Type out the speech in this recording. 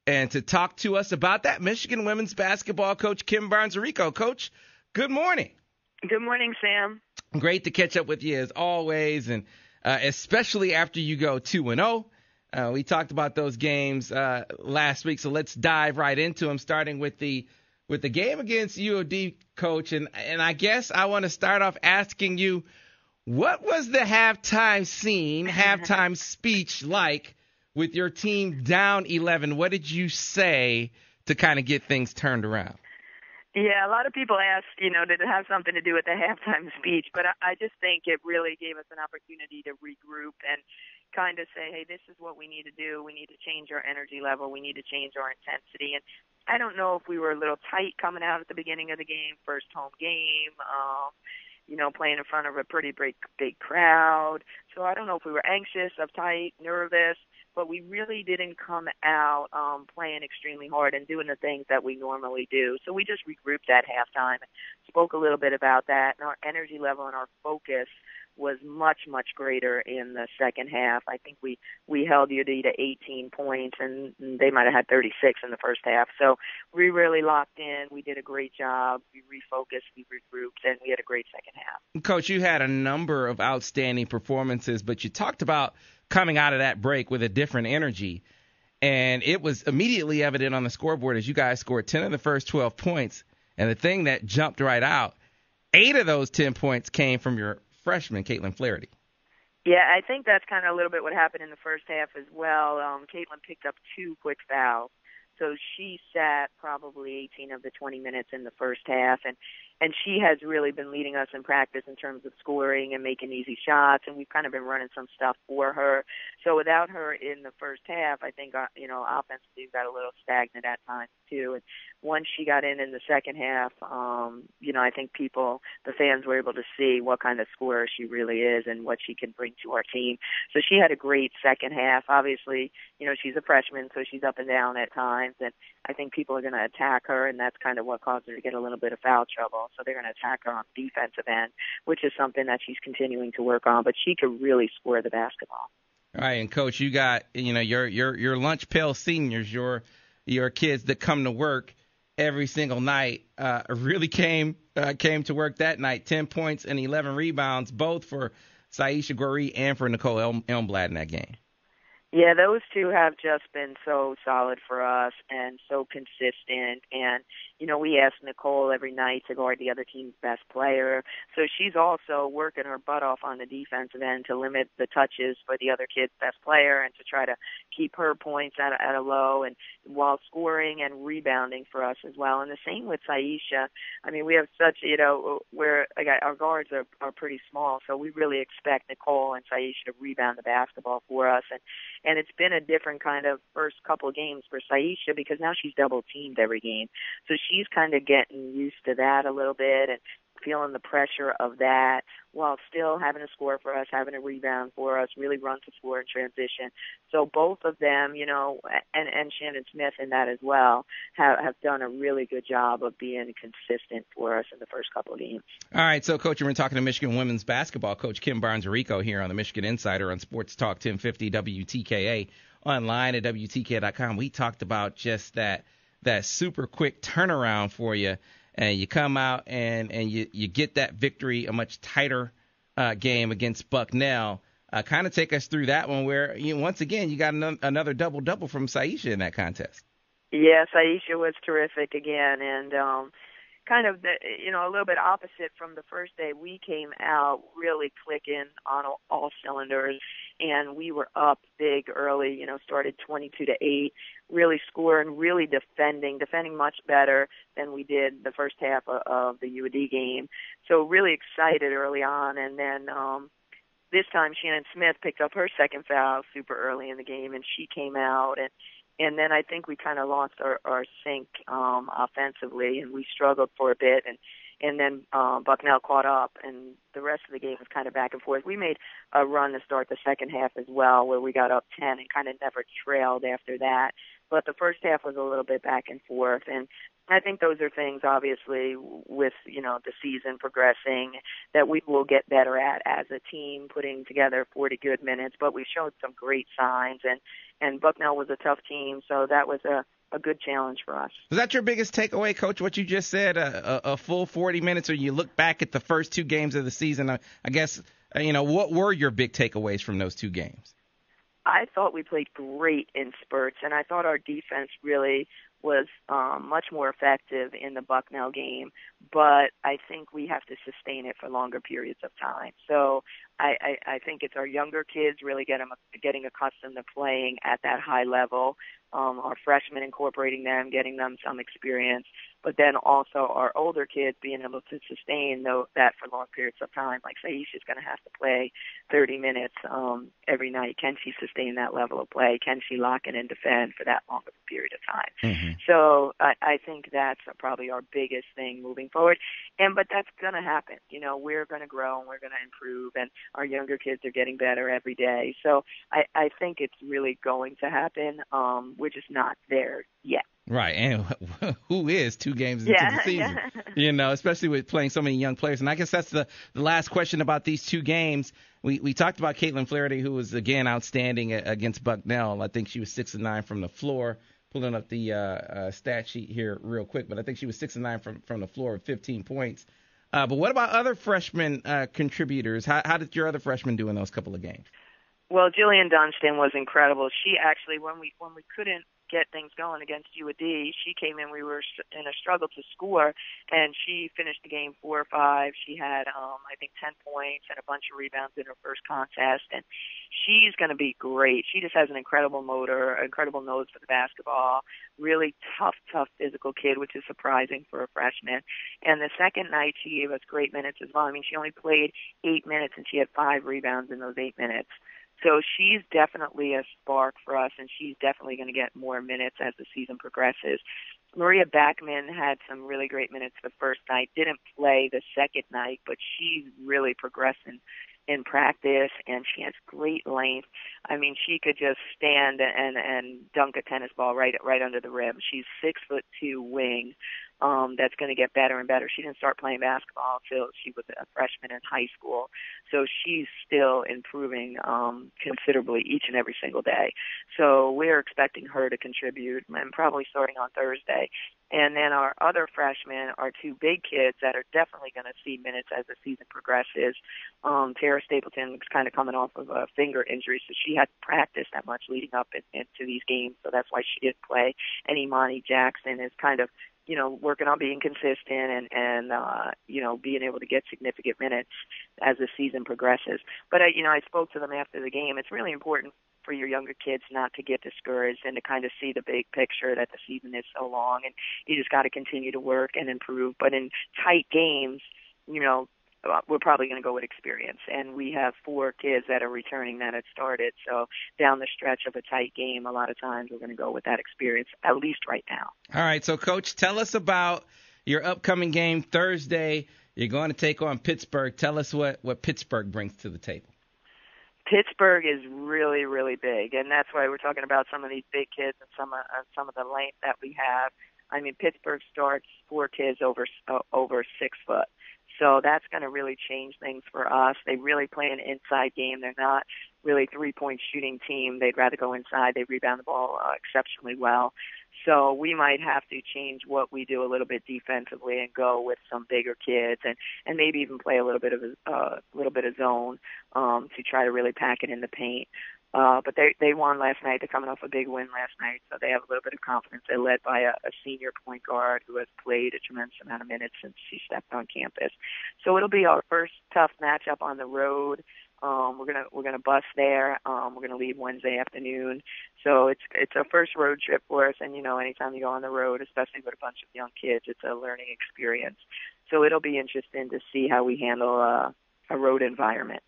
And to talk to us about that, Michigan women's basketball coach Kim Barnes Arico. Coach, good morning. Good morning, Sam. Great to catch up with you as always, and especially after you go 2-0. We talked about those games last week, so let's dive right into them, starting with the game against UOD, Coach. And I guess I want to start off asking you, what was the halftime scene, halftime speech like with your team down 11? What did you say to kind of get things turned around? Yeah, a lot of people ask, did it have something to do with the halftime speech? But I just think it really gave us an opportunity to regroup and kind of say, hey, this is what we need to do. We need to change our energy level. We need to change our intensity. And I don't know if we were a little tight coming out at the beginning of the game, first home game, playing in front of a pretty big crowd. So I don't know if we were anxious, uptight, nervous, but we really didn't come out playing extremely hard and doing the things that we normally do. So we just regrouped at halftime, spoke a little bit about that, and our energy level and our focus was much, much greater in the second half. I think we held UD to 18 points, and they might have had 36 in the first half. So we really locked in. We did a great job. We refocused, we regrouped, and we had a great second half. Coach, you had a number of outstanding performances, but you talked about coming out of that break with a different energy, and it was immediately evident on the scoreboard as you guys scored 10 of the first 12 points, and the thing that jumped right out, 8 of those 10 points came from your freshman, Caitlyn Ford. Yeah, I think that's kind of a little bit what happened in the first half as well. Caitlyn picked up 2 quick fouls, so she sat probably 18 of the 20 minutes in the first half, and she has really been leading us in practice in terms of scoring and making easy shots, and we've kind of been running some stuff for her. So without her in the first half, I think, offensively got a little stagnant at times too. And once she got in the second half, I think the fans were able to see what kind of scorer she really is and what she can bring to our team. So she had a great second half. Obviously, she's a freshman, so she's up and down at times, and I think people are going to attack her, and that's kind of what caused her to get a little bit of foul trouble. So they're going to attack her on the defensive end, which is something that she's continuing to work on. But she could really score the basketball. All right, and Coach, you got your lunch pail seniors, your kids that come to work every single night. Really came to work that night. 10 points and 11 rebounds, both for Saisha Goree and for Nicole Elmblad in that game. Yeah, those two have just been so solid for us and so consistent. And, we ask Nicole every night to guard the other team's best player. So she's also working her butt off on the defensive end to limit the touches for the other kid's best player and to try to keep her points at a low, and while scoring and rebounding for us as well. And the same with Saisha. I mean, we have such, where our guards are pretty small, so we really expect Nicole and Saisha to rebound the basketball for us. And it's been a different kind of first couple of games for Saisha because now she's double-teamed every game. So she's kind of getting used to that a little bit and feeling the pressure of that while still having to score for us, having a rebound for us, really run to floor in transition. So both of them, and Shannon Smith in that as well, have done a really good job of being consistent for us in the first couple of games. All right, so, Coach, we're talking to Michigan women's basketball coach Kim Barnes Arico here on the Michigan Insider on Sports Talk 1050 WTKA, online at WTKA.com. We talked about just that super quick turnaround for you. And you come out and you get that victory, a much tighter game against Bucknell. Kind of take us through that one where, once again, you got another double-double from Saisha in that contest. Yeah, Saisha was terrific again. And kind of, a little bit opposite from the first day. We came out really clicking on all cylinders, and we were up big early, started 22-8, really scoring, really defending much better than we did the first half of the UAD game. So really excited early on. And then this time Shannon Smith picked up her second foul super early in the game, and she came out. And then I think we kind of lost our sync offensively, and we struggled for a bit. And then Bucknell caught up, and the rest of the game was kind of back and forth. We made a run to start the second half as well, where we got up 10 and kind of never trailed after that. but the first half was a little bit back and forth. And I think those are things, obviously, with, the season progressing, that we will get better at as a team, putting together 40 good minutes. But we showed some great signs, and Bucknell was a tough team, so that was a good challenge for us. Was that your biggest takeaway, Coach, what you just said, a full 40 minutes, or you look back at the first two games of the season? I guess, what were your big takeaways from those two games? I thought we played great in spurts, and I thought our defense really was much more effective in the Bucknell game, but I think we have to sustain it for longer periods of time. So I think it's our younger kids really getting accustomed to playing at that high level, our freshmen incorporating them, getting them some experience, but then also our older kids being able to sustain that for long periods of time. Like, say, she's going to have to play 30 minutes every night. Can she sustain that level of play? Can she lock in and defend for that long of a period of time? Mm-hmm. So I think that's probably our biggest thing moving forward. But that's going to happen. We're going to grow and we're going to improve, and our younger kids are getting better every day. So I think it's really going to happen. We're just not there yet. Right, and who is 2 games into the season? Yeah. Especially with playing so many young players. And I guess that's the last question about these 2 games. We talked about Caitlyn Ford, who was, again, outstanding against Bucknell. I think she was 6 of 9 from the floor. Pulling up the stat sheet here real quick, but I think she was 6 of 9 from the floor with 15 points. But what about other freshman contributors? How did your other freshmen do in those couple of games? Well, Jillian Dunstan was incredible. She actually, when we couldn't get things going against UAD, she came in. We were in a struggle to score, and she finished the game 4 or 5. She had, I think, 10 points and a bunch of rebounds in her first contest, and she's going to be great. She just has an incredible motor, incredible nose for the basketball, really tough physical kid, which is surprising for a freshman. And the second night, she gave us great minutes as well. I mean, she only played 8 minutes, and she had 5 rebounds in those 8 minutes. So she's definitely a spark for us, and she's definitely going to get more minutes as the season progresses. Maria Backman had some really great minutes the first night, didn't play the second night, but she's really progressing in practice, and she has great length. I mean, she could just stand and dunk a tennis ball right under the rim. She's 6'2" wing. That's going to get better and better. She didn't start playing basketball until she was a freshman in high school. So she's still improving considerably each and every single day. So we're expecting her to contribute, and probably starting on Thursday. And then our other freshmen are 2 big kids that are definitely going to see minutes as the season progresses. Tara Stapleton is kind of coming off of a finger injury, so she hadn't practiced that much leading up into these games, so that's why she didn't play. And Imani Jackson is kind of working on being consistent and being able to get significant minutes as the season progresses. But I spoke to them after the game. It's really important for your younger kids not to get discouraged and to kind of see the big picture that the season is so long, and you just got to continue to work and improve. But in tight games, we're probably going to go with experience. And we have 4 kids that are returning that had started. So down the stretch of a tight game, a lot of times we're going to go with that experience, at least right now. All right. So, Coach, tell us about your upcoming game Thursday. You're going to take on Pittsburgh. Tell us what Pittsburgh brings to the table. Pittsburgh is really, really big, and that's why we're talking about some of these big kids and some of the length that we have. I mean, Pittsburgh starts 4 kids over 6 foot. So that's going to really change things for us. They really play an inside game. They're not really 3-point shooting team. They'd rather go inside. They rebound the ball exceptionally well. So we might have to change what we do a little bit defensively and go with some bigger kids and maybe even play a little bit of zone to try to really pack it in the paint. But they won last night. They're coming off a big win last night, so they have a little bit of confidence. They're led by a senior point guard who has played a tremendous amount of minutes since she stepped on campus. So it'll be our first tough matchup on the road. We're gonna bus there. We're gonna leave Wednesday afternoon. So it's a first road trip for us. And anytime you go on the road, especially with a bunch of young kids, it's a learning experience. So it'll be interesting to see how we handle a road environment.